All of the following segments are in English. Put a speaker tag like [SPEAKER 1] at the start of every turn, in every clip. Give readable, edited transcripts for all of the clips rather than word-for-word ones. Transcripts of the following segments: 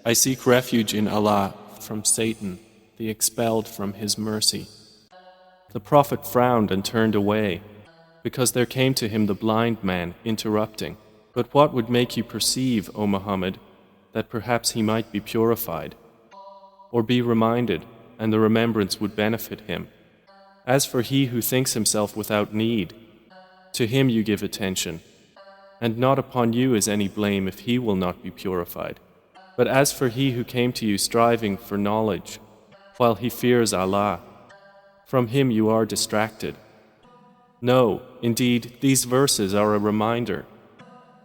[SPEAKER 1] I seek refuge in Allah from Satan, the expelled from His mercy. The Prophet frowned and turned away, because there came to him the blind man, interrupting. But what would make you perceive, O Muhammad, that perhaps he might be purified, or be reminded, and the remembrance would benefit him? As for he who thinks himself without need, to him you give attention, and not upon you is any blame if he will not be purified. But as for he who came to you striving for knowledge, while he fears Allah, from him you are distracted. No, indeed, these verses are a reminder,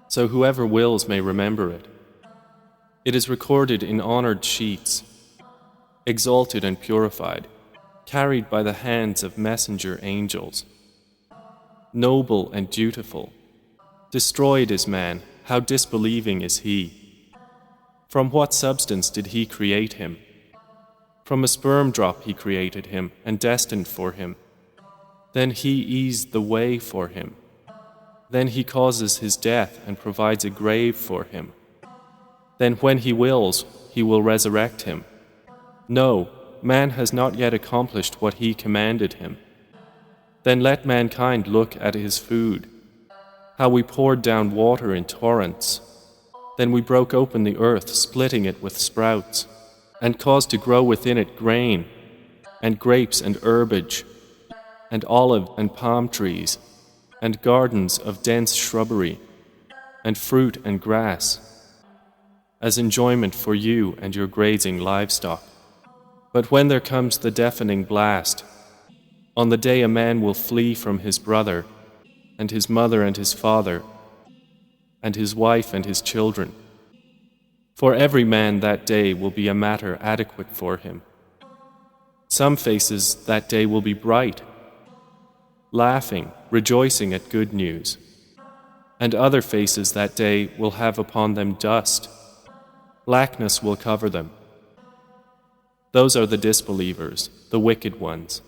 [SPEAKER 1] so whoever wills may remember it. It is recorded in honored sheets, exalted and purified, carried by the hands of messenger angels. Noble and dutiful. Destroyed is man, how disbelieving is he. From what substance did he create him? From a sperm drop he created him and destined for him. Then he eased the way for him. Then he causes his death and provides a grave for him. Then when he wills, he will resurrect him. No, man has not yet accomplished what he commanded him. Then let mankind look at his food, how we poured down water in torrents. Then we broke open the earth, splitting it with sprouts, and caused to grow within it grain, and grapes and herbage, and olive and palm trees, and gardens of dense shrubbery, and fruit and grass, as enjoyment for you and your grazing livestock. But when there comes the deafening blast, on the day a man will flee from his brother, and his mother and his father, and his wife and his children. For every man that day will be a matter adequate for him. Some faces that day will be bright, laughing, rejoicing at good news, and other faces that day will have upon them dust. Blackness will cover them. Those are the disbelievers, the wicked ones.